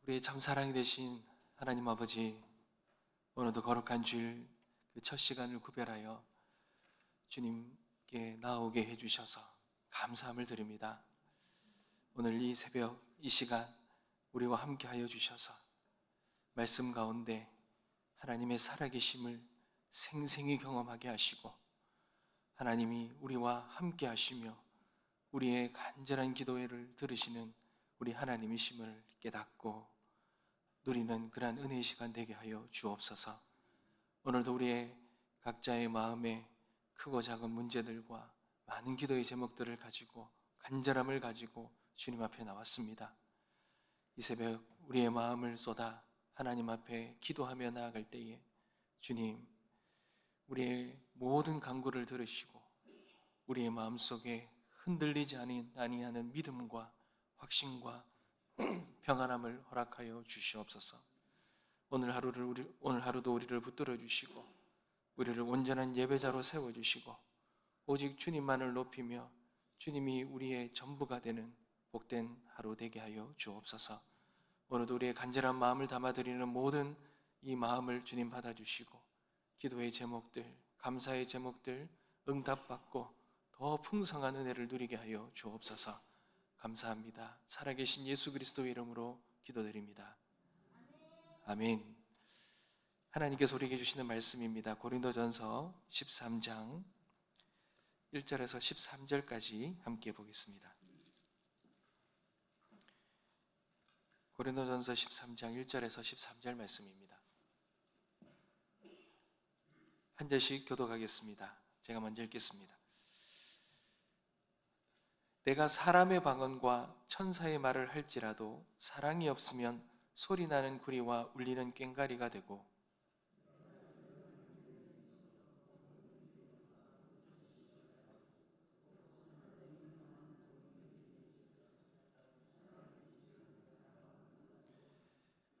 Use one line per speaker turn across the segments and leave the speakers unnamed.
우리의 참 사랑이 되신 하나님 아버지, 오늘도 거룩한 주일 그 첫 시간을 구별하여 주님께 나오게 해주셔서 감사함을 드립니다. 오늘 이 새벽 이 시간 우리와 함께하여 주셔서 말씀 가운데 하나님의 살아계심을 생생히 경험하게 하시고, 하나님이 우리와 함께 하시며 우리의 간절한 기도를 들으시는 우리 하나님이심을 깨닫고 누리는 그러한 은혜의 시간 되게 하여 주옵소서. 오늘도 우리의 각자의 마음에 크고 작은 문제들과 많은 기도의 제목들을 가지고 간절함을 가지고 주님 앞에 나왔습니다. 이 새벽 우리의 마음을 쏟아 하나님 앞에 기도하며 나아갈 때에 주님, 우리의 모든 간구를 들으시고 우리의 마음속에 흔들리지 아니하는 믿음과 확신과 평안함을 허락하여 주시옵소서. 오늘 하루도 우리를 붙들어 주시고 우리를 온전한 예배자로 세워주시고 오직 주님만을 높이며 주님이 우리의 전부가 되는 복된 하루 되게 하여 주옵소서. 오늘도 우리의 간절한 마음을 담아드리는 모든 이 마음을 주님 받아주시고 기도의 제목들, 감사의 제목들 응답받고 더 풍성한 은혜를 누리게 하여 주옵소서. 감사합니다. 살아계신 예수 그리스도의 이름으로 기도드립니다. 아멘. 하나님께서 우리에게 주시는 말씀입니다. 고린도전서 13장 1절에서 13절까지 함께 보겠습니다. 고린도전서 13장 1절에서 13절 말씀입니다. 한 절씩 교독하겠습니다. 제가 먼저 읽겠습니다. 내가 사람의 방언과 천사의 말을 할지라도 사랑이 없으면 소리나는 구리와 울리는 꽹과리가 되고,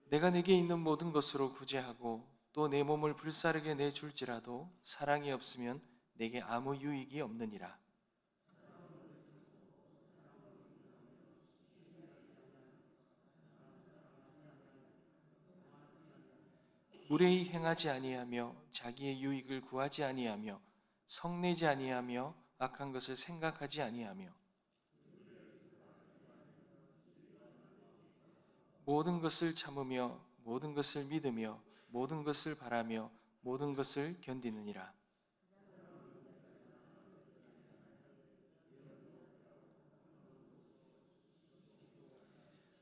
내가 내게 있는 모든 것으로 구제하고 또 내 몸을 불사르게 내줄지라도 사랑이 없으면 내게 아무 유익이 없느니라. 무례히 행하지 아니하며 자기의 유익을 구하지 아니하며 성내지 아니하며 악한 것을 생각하지 아니하며 모든 것을 참으며 모든 것을 믿으며 모든 것을 바라며 모든 것을 견디느니라.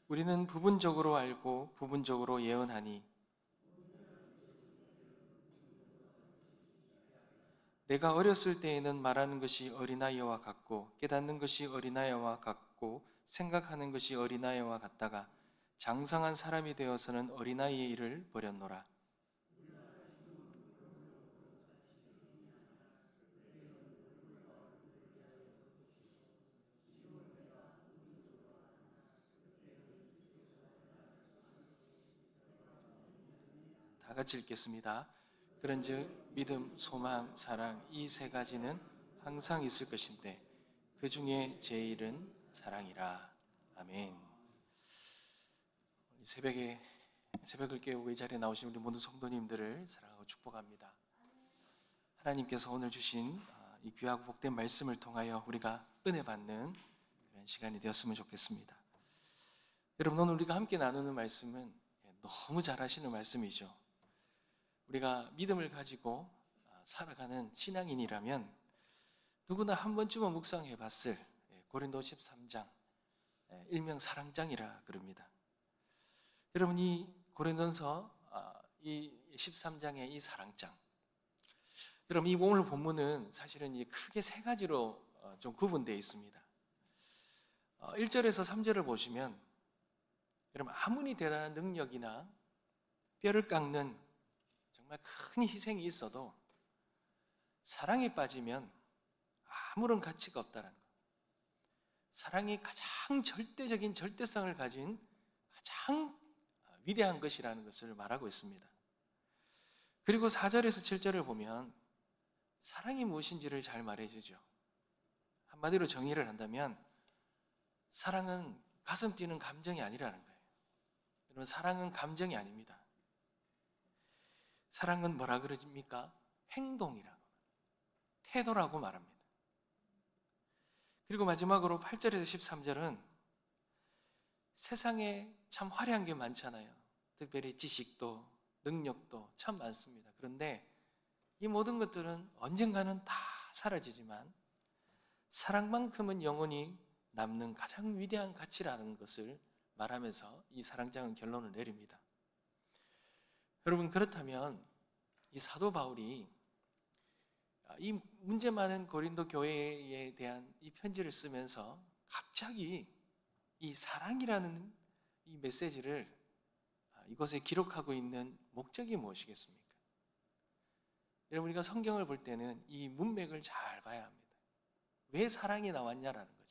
우리는 부분적으로 알고 부분적으로 예언하니 내가 어렸을 때에는 말하는 것이 어린아이와 같고 깨닫는 것이 어린아이와 같고 생각하는 것이 어린아이와 같다가 장성한 사람이 되어서는 어린아이의 일을 버렸노라. 다 같이 읽겠습니다. 그런즉 믿음, 소망, 사랑 이 세 가지는 항상 있을 것인데 그 중에 제일은 사랑이라. 아멘. 새벽을 깨우고 이 자리에 나오신 우리 모든 성도님들을 사랑하고 축복합니다. 하나님께서 오늘 주신 이 귀하고 복된 말씀을 통하여 우리가 은혜 받는 그런 시간이 되었으면 좋겠습니다. 여러분, 오늘 우리가 함께 나누는 말씀은 너무 잘 아시는 말씀이죠. 우리가 믿음을 가지고 살아가는 신앙인이라면 누구나 한 번쯤은 묵상해 봤을 고린도 13장, 일명 사랑장이라 그럽니다. 여러분, 이 고린도서 이 13장의 이 사랑장, 여러분, 이 오늘 본문은 사실은 크게 세 가지로 좀 구분되어 있습니다. 1절에서 3절을 보시면 여러분, 아무리 대단한 능력이나 뼈를 깎는 정말 큰 희생이 있어도 사랑에 빠지면 아무런 가치가 없다는 것. 사랑이 가장 절대적인 절대성을 가진 가장 위대한 것이라는 것을 말하고 있습니다. 그리고 4절에서 7절을 보면 사랑이 무엇인지를 잘 말해주죠. 한마디로 정의를 한다면 사랑은 가슴 뛰는 감정이 아니라는 거예요. 여러분, 사랑은 감정이 아닙니다. 사랑은 뭐라 그러십니까? 행동이라고, 태도라고 말합니다. 그리고 마지막으로 8절에서 13절은 세상에 참 화려한 게 많잖아요. 특별히 지식도 능력도 참 많습니다. 그런데 이 모든 것들은 언젠가는 다 사라지지만 사랑만큼은 영원히 남는 가장 위대한 가치라는 것을 말하면서 이 사랑장은 결론을 내립니다. 여러분, 그렇다면 이 사도 바울이 이 문제 많은 고린도 교회에 대한 이 편지를 쓰면서 갑자기 이 사랑이라는 이 메시지를 이것에 기록하고 있는 목적이 무엇이겠습니까? 여러분, 우리가 성경을 볼 때는 이 문맥을 잘 봐야 합니다. 왜 사랑이 나왔냐라는 거죠.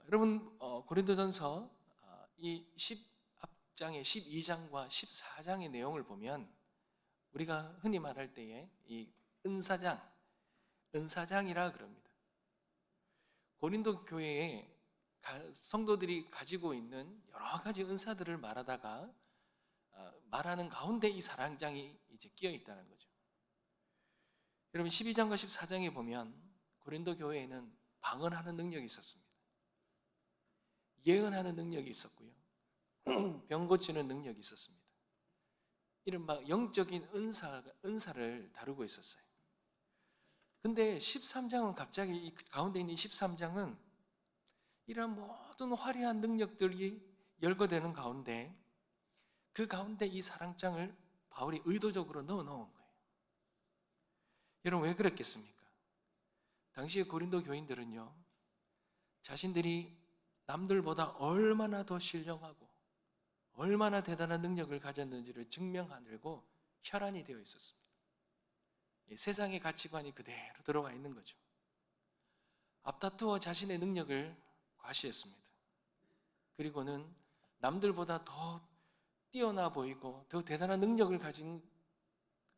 여러분, 고린도전서 이 10장의 12장과 14장의 내용을 보면 우리가 흔히 말할 때에 이 은사장이라 그럽니다. 고린도 교회에 성도들이 가지고 있는 여러 가지 은사들을 말하다가 말하는 가운데 이 사랑장이 이제 끼어 있다는 거죠. 여러분, 12장과 14장에 보면 고린도 교회에는 방언하는 능력이 있었습니다. 예언하는 능력이 있었고요. 병 고치는 능력이 있었습니다. 이른바 영적인 은사를 다루고 있었어요. 근데 13장은 갑자기 이 가운데 있는 13장은 이런 모든 화려한 능력들이 열거되는 가운데 그 가운데 이 사랑장을 바울이 의도적으로 넣어 놓은 거예요. 여러분, 왜 그랬겠습니까? 당시에 고린도 교인들은요, 자신들이 남들보다 얼마나 더 신령하고 얼마나 대단한 능력을 가졌는지를 증명하려고 혈안이 되어 있었습니다. 세상의 가치관이 그대로 들어와 있는 거죠. 앞다투어 자신의 능력을 과시했습니다. 그리고는 남들보다 더 뛰어나 보이고 더 대단한 능력을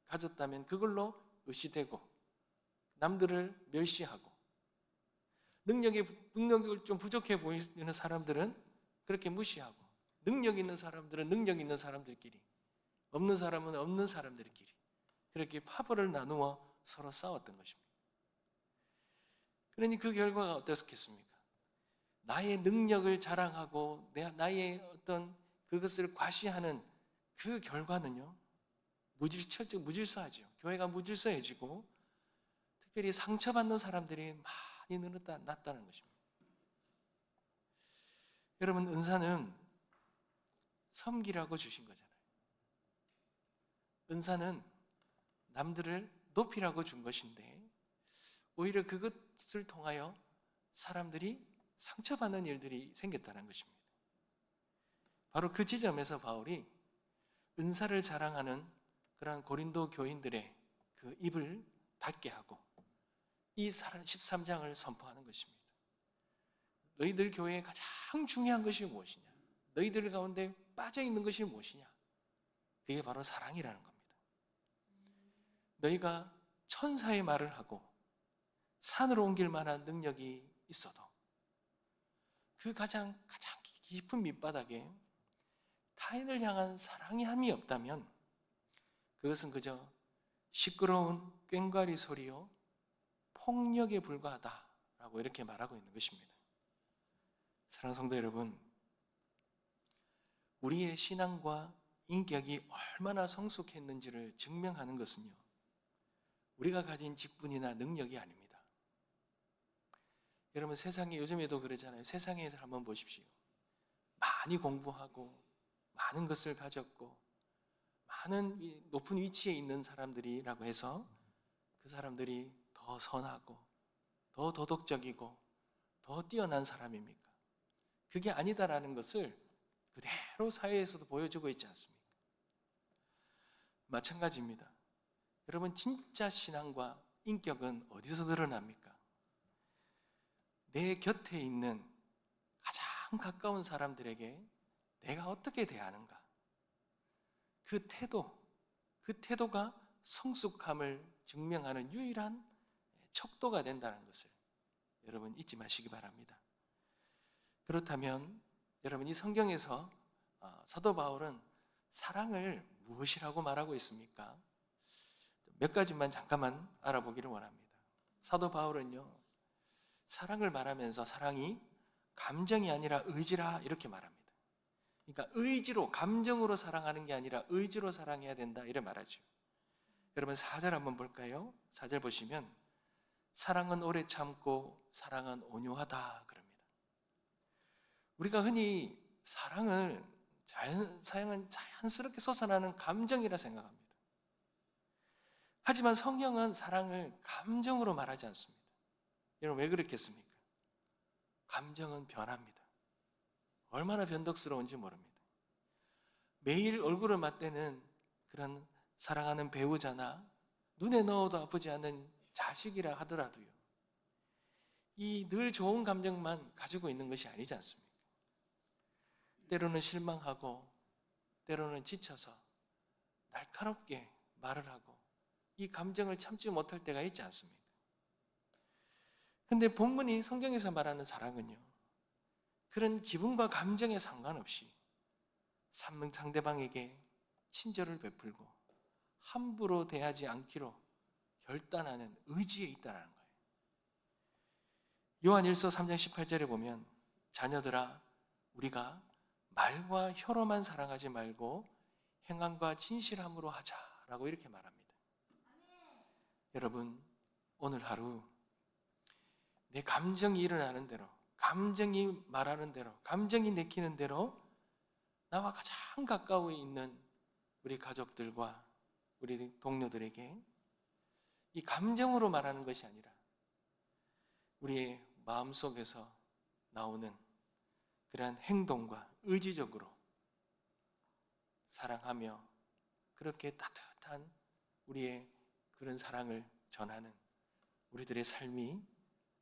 가졌다면 그걸로 의시되고 남들을 멸시하고 능력이 좀 부족해 보이는 사람들은 그렇게 무시하고 능력 있는 사람들은 능력 있는 사람들끼리 없는 사람은 없는 사람들끼리 그렇게 파벌을 나누어 서로 싸웠던 것입니다. 그러니 그 결과가 어떻겠습니까? 나의 능력을 자랑하고 나의 어떤 그것을 과시하는 그 결과는요, 무질서하죠. 교회가 무질서해지고 특별히 상처받는 사람들이 많이 났다는 것입니다. 여러분, 은사는 섬기라고 주신 거잖아요. 은사는 남들을 높이라고 준 것인데 오히려 그것을 통하여 사람들이 상처받는 일들이 생겼다는 것입니다. 바로 그 지점에서 바울이 은사를 자랑하는 그러한 고린도 교인들의 그 입을 닫게 하고 이 13장을 선포하는 것입니다. 너희들 교회에 가장 중요한 것이 무엇이냐? 너희들 가운데 빠져있는 것이 무엇이냐? 그게 바로 사랑이라는 겁니다. 너희가 천사의 말을 하고 산으로 옮길 만한 능력이 있어도 그 가장 깊은 밑바닥에 타인을 향한 사랑의 함이 없다면 그것은 그저 시끄러운 꽹과리 소리요 폭력에 불과하다라고 이렇게 말하고 있는 것입니다. 사랑하는 성도 여러분, 우리의 신앙과 인격이 얼마나 성숙했는지를 증명하는 것은요, 우리가 가진 직분이나 능력이 아닙니다. 여러분, 세상에 요즘에도 그러잖아요. 세상에서 한번 보십시오. 많이 공부하고 많은 것을 가졌고 많은 높은 위치에 있는 사람들이라고 해서 그 사람들이 더 선하고 더 도덕적이고 더 뛰어난 사람입니까? 그게 아니다라는 것을 그대로 사회에서도 보여주고 있지 않습니까? 마찬가지입니다. 여러분, 진짜 신앙과 인격은 어디서 드러납니까? 내 곁에 있는 가장 가까운 사람들에게 내가 어떻게 대하는가? 그 태도가 성숙함을 증명하는 유일한 척도가 된다는 것을 여러분 잊지 마시기 바랍니다. 그렇다면 여러분, 이 성경에서 사도 바울은 사랑을 무엇이라고 말하고 있습니까? 몇 가지만 잠깐만 알아보기를 원합니다. 사도 바울은요, 사랑을 말하면서 사랑이 감정이 아니라 의지라 이렇게 말합니다. 그러니까 의지로, 감정으로 사랑하는 게 아니라 의지로 사랑해야 된다 이렇게 말하죠. 여러분 4절 한번 볼까요? 4절 보시면 사랑은 오래 참고 사랑은 온유하다 그럽니다. 우리가 흔히 사랑은 자연스럽게 솟아나는 감정이라 생각합니다. 하지만 성경은 사랑을 감정으로 말하지 않습니다. 여러분 왜 그렇겠습니까? 감정은 변합니다. 얼마나 변덕스러운지 모릅니다. 매일 얼굴을 맞대는 그런 사랑하는 배우자나 눈에 넣어도 아프지 않은 자식이라 하더라도요, 이 늘 좋은 감정만 가지고 있는 것이 아니지 않습니까? 때로는 실망하고 때로는 지쳐서 날카롭게 말을 하고 이 감정을 참지 못할 때가 있지 않습니까? 근데 본문이 성경에서 말하는 사랑은요, 그런 기분과 감정에 상관없이 상대방에게 친절을 베풀고 함부로 대하지 않기로 결단하는 의지에 있다는 거예요. 요한일서 3장 18절에 보면 자녀들아 우리가 말과 혀로만 사랑하지 말고 행함과 진실함으로 하자라고 이렇게 말합니다. 여러분 오늘 하루 내 감정이 일어나는 대로, 감정이 말하는 대로, 감정이 내키는 대로 나와 가장 가까이 있는 우리 가족들과 우리 동료들에게 이 감정으로 말하는 것이 아니라 우리의 마음속에서 나오는 그러한 행동과 의지적으로 사랑하며 그렇게 따뜻한 우리의 그런 사랑을 전하는 우리들의 삶이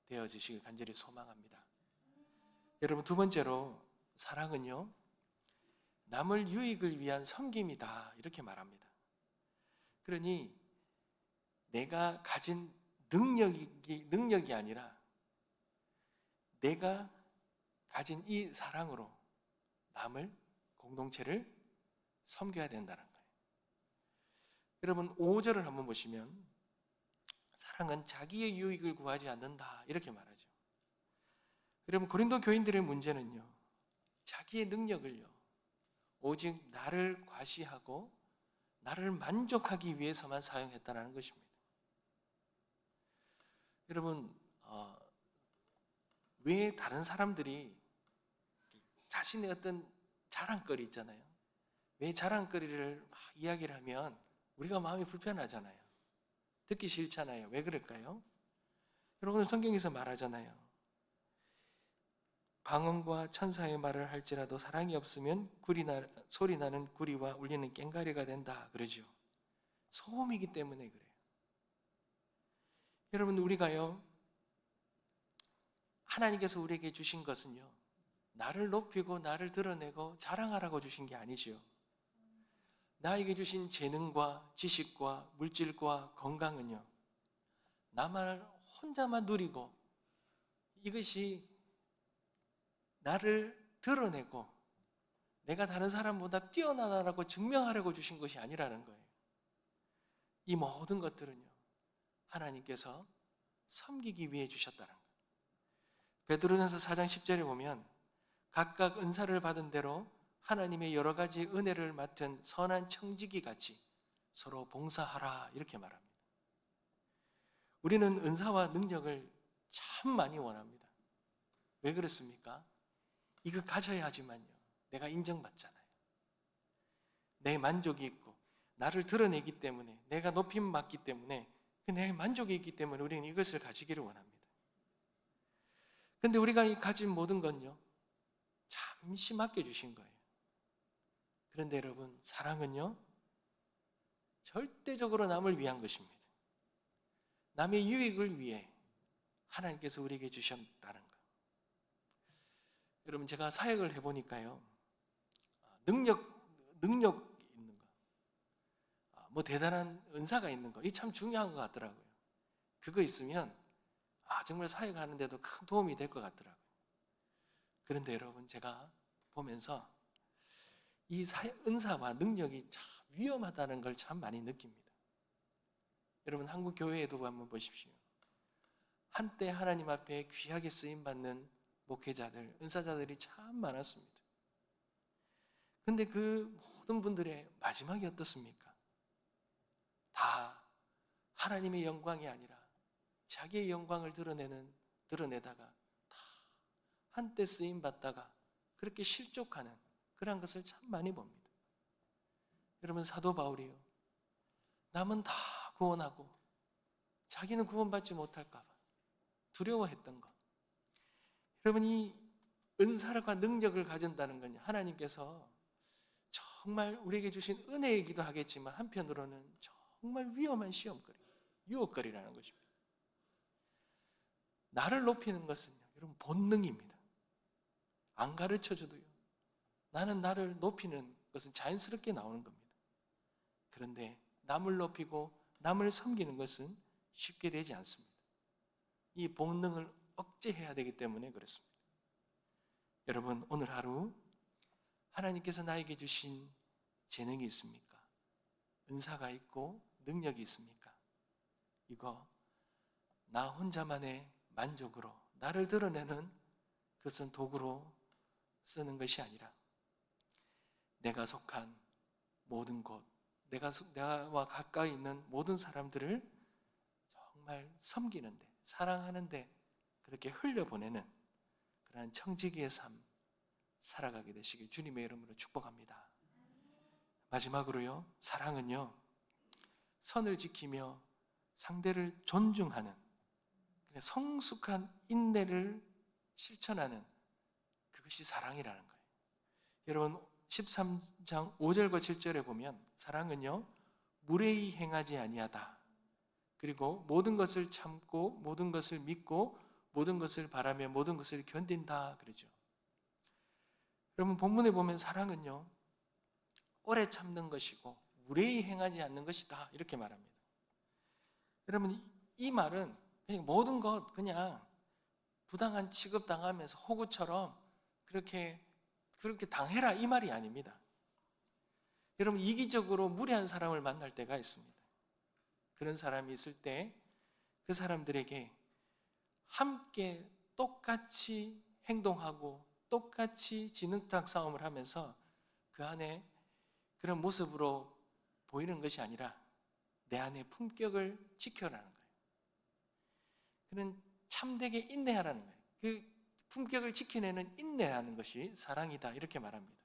되어지시길 간절히 소망합니다. 여러분 두 번째로 사랑은요, 남을 유익을 위한 섬김이다 이렇게 말합니다. 그러니 내가 가진 능력이 아니라 내가 가진 이 사랑으로 남을, 공동체를 섬겨야 된다는 거예요. 여러분 5절을 한번 보시면 사랑은 자기의 유익을 구하지 않는다 이렇게 말하죠. 여러분 고린도 교인들의 문제는요, 자기의 능력을요 오직 나를 과시하고 나를 만족하기 위해서만 사용했다는 것입니다. 여러분 왜 다른 사람들이 자신의 어떤 자랑거리 있잖아요. 왜 자랑거리를 막 이야기를 하면 우리가 마음이 불편하잖아요. 듣기 싫잖아요. 왜 그럴까요? 여러분 성경에서 말하잖아요. 방언과 천사의 말을 할지라도 사랑이 없으면 소리나는 구리와 울리는 꽹과리가 된다 그러죠. 소음이기 때문에 그래요. 여러분 우리가요, 하나님께서 우리에게 주신 것은요, 나를 높이고 나를 드러내고 자랑하라고 주신 게 아니죠. 나에게 주신 재능과 지식과 물질과 건강은요, 나만 혼자만 누리고 이것이 나를 드러내고 내가 다른 사람보다 뛰어나다라고 증명하려고 주신 것이 아니라는 거예요. 이 모든 것들은요, 하나님께서 섬기기 위해 주셨다는 거예요. 베드로전서 4장 10절에 보면 각각 은사를 받은 대로 하나님의 여러 가지 은혜를 맡은 선한 청지기 같이 서로 봉사하라 이렇게 말합니다. 우리는 은사와 능력을 참 많이 원합니다. 왜 그렇습니까? 이거 가져야 하지만요, 내가 인정받잖아요. 내 만족이 있고 나를 드러내기 때문에, 내가 높임 받기 때문에, 내 만족이 있기 때문에 우리는 이것을 가지기를 원합니다. 그런데 우리가 가진 모든 건요, 잠시 맡겨주신 거예요. 그런데 여러분 사랑은요, 절대적으로 남을 위한 것입니다. 남의 유익을 위해 하나님께서 우리에게 주셨다는 것. 여러분 제가 사역을 해보니까요, 능력 있는 거, 뭐 대단한 은사가 있는 거, 이 참 중요한 것 같더라고요. 그거 있으면 정말 사역하는데도 큰 도움이 될 것 같더라고요. 그런데 여러분 제가 보면서 이 은사와 능력이 참 위험하다는 걸 참 많이 느낍니다. 여러분, 한국 교회에도 한번 보십시오. 한때 하나님 앞에 귀하게 쓰임받는 목회자들, 은사자들이 참 많았습니다. 근데 그 모든 분들의 마지막이 어떻습니까? 다 하나님의 영광이 아니라 자기의 영광을 드러내다가 다 한때 쓰임받다가 그렇게 실족하는 그런 것을 참 많이 봅니다. 여러분, 사도 바울이요, 남은 다 구원하고 자기는 구원받지 못할까 봐 두려워했던 것. 여러분, 이 은사와 능력을 가진다는 건 하나님께서 정말 우리에게 주신 은혜이기도 하겠지만 한편으로는 정말 위험한 시험거리, 유혹거리라는 것입니다. 나를 높이는 것은요, 여러분, 본능입니다. 안 가르쳐줘도요, 나는 나를 높이는 것은 자연스럽게 나오는 겁니다. 그런데 남을 높이고 남을 섬기는 것은 쉽게 되지 않습니다. 이 본능을 억제해야 되기 때문에 그렇습니다. 여러분, 오늘 하루 하나님께서 나에게 주신 재능이 있습니까? 은사가 있고 능력이 있습니까? 이거 나 혼자만의 만족으로 나를 드러내는 그것은 도구로 쓰는 것이 아니라 내가 속한 모든 곳, 내가와 가까이 있는 모든 사람들을 정말 섬기는데, 사랑하는데 그렇게 흘려보내는 그러한 청지기의 삶 살아가게 되시길 주님의 이름으로 축복합니다. 마지막으로요, 사랑은요, 선을 지키며 상대를 존중하는 성숙한 인내를 실천하는 그것이 사랑이라는 거예요. 여러분, 13장 5절과 7절에 보면 사랑은요, 무례히 행하지 아니하다. 그리고 모든 것을 참고 모든 것을 믿고 모든 것을 바라며 모든 것을 견딘다 그러죠. 여러분, 본문에 보면 사랑은요, 오래 참는 것이고 무례히 행하지 않는 것이다 이렇게 말합니다. 여러분, 이 말은 그냥 모든 것 그냥 부당한 취급 당하면서 호구처럼 그렇게 당해라 이 말이 아닙니다. 여러분, 이기적으로 무례한 사람을 만날 때가 있습니다. 그런 사람이 있을 때 그 사람들에게 함께 똑같이 행동하고 똑같이 진흙탕 싸움을 하면서 그 안에 그런 모습으로 보이는 것이 아니라 내 안에 품격을 지켜라는 거예요. 그는 참되게 인내하라는 거예요. 그 품격을 지켜내는 인내하는 것이 사랑이다 이렇게 말합니다.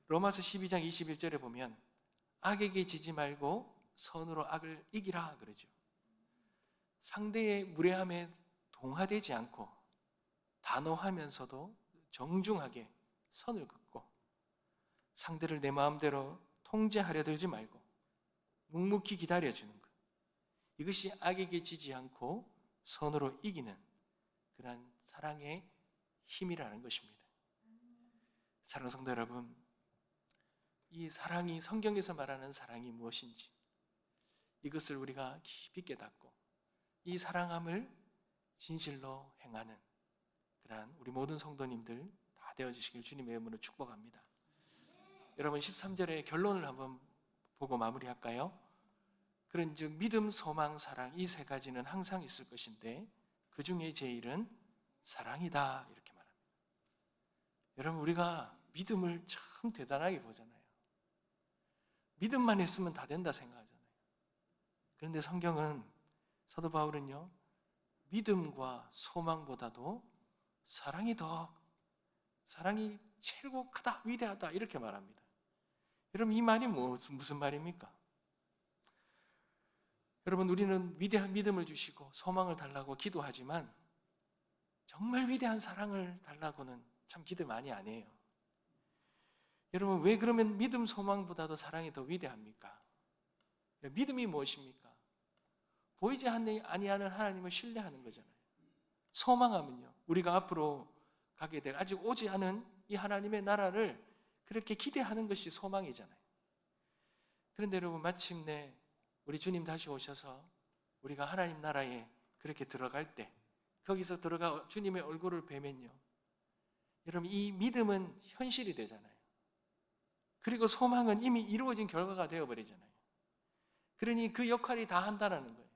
로마서 12장 21절에 보면 악에게 지지 말고 선으로 악을 이기라 그러죠. 상대의 무례함에 동화되지 않고 단호하면서도 정중하게 선을 긋고 상대를 내 마음대로 통제하려 들지 말고 묵묵히 기다려주는 것, 이것이 악에게 지지 않고 선으로 이기는 그러한 사랑의 힘이라는 것입니다. 사랑하는 성도 여러분, 이 사랑이, 성경에서 말하는 사랑이 무엇인지 이것을 우리가 깊이 깨닫고 이 사랑함을 진실로 행하는 그러한 우리 모든 성도님들 다 되어주시길 주님의 이름으로 축복합니다. 여러분, 13절의 결론을 한번 보고 마무리할까요? 그런즉 믿음, 소망, 사랑 이 세 가지는 항상 있을 것인데 그 중에 제일은 사랑이다 이렇게 말합니다. 여러분, 우리가 믿음을 참 대단하게 보잖아요. 믿음만 있으면 다 된다 생각하잖아요. 그런데 성경은, 사도 바울은요, 믿음과 소망보다도 사랑이 최고 크다, 위대하다 이렇게 말합니다. 여러분, 이 말이 무슨 말입니까? 여러분, 우리는 위대한 믿음을 주시고 소망을 달라고 기도하지만 정말 위대한 사랑을 달라고는 참 기도 많이 안 해요. 여러분, 왜 그러면 믿음, 소망보다도 사랑이 더 위대합니까? 믿음이 무엇입니까? 보이지 아니하는 하나님을 신뢰하는 거잖아요. 소망하면요, 우리가 앞으로 가게 될 아직 오지 않은 이 하나님의 나라를 그렇게 기대하는 것이 소망이잖아요. 그런데 여러분, 마침내 우리 주님 다시 오셔서 우리가 하나님 나라에 그렇게 들어갈 때, 거기서 들어가 주님의 얼굴을 뵈면요, 여러분, 이 믿음은 현실이 되잖아요. 그리고 소망은 이미 이루어진 결과가 되어버리잖아요. 그러니 그 역할이 다 한다는 거예요.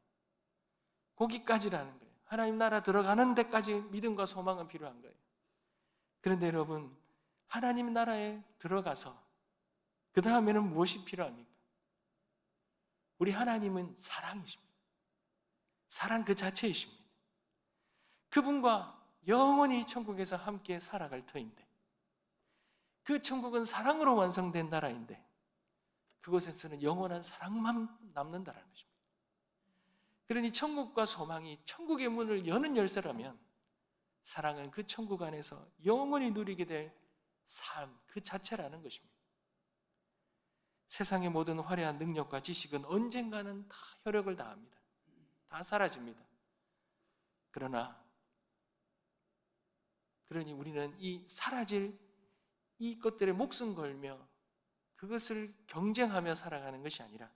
거기까지라는 거예요. 하나님 나라 들어가는 데까지 믿음과 소망은 필요한 거예요. 그런데 여러분, 하나님 나라에 들어가서 그 다음에는 무엇이 필요합니까? 우리 하나님은 사랑이십니다. 사랑 그 자체이십니다. 그분과 영원히 천국에서 함께 살아갈 터인데, 그 천국은 사랑으로 완성된 나라인데 그곳에서는 영원한 사랑만 남는다는 것입니다. 그러니 천국과 소망이 천국의 문을 여는 열쇠라면 사랑은 그 천국 안에서 영원히 누리게 될 삶 그 자체라는 것입니다. 세상의 모든 화려한 능력과 지식은 언젠가는 다 혈육을 다합니다. 다 사라집니다. 그러니 우리는 이 사라질 이 것들에 목숨 걸며 그것을 경쟁하며 살아가는 것이 아니라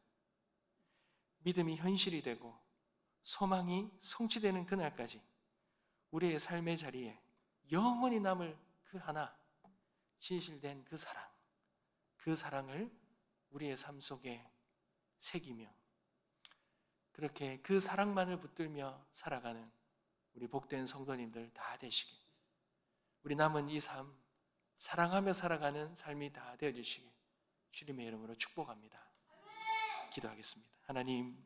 믿음이 현실이 되고 소망이 성취되는 그날까지 우리의 삶의 자리에 영원히 남을 그 하나, 진실된 그 사랑을 우리의 삶 속에 새기며 그렇게 그 사랑만을 붙들며 살아가는 우리 복된 성도님들 다 되시길, 우리 남은 이 삶 사랑하며 살아가는 삶이 다 되어주시길 주님의 이름으로 축복합니다. 기도하겠습니다. 하나님,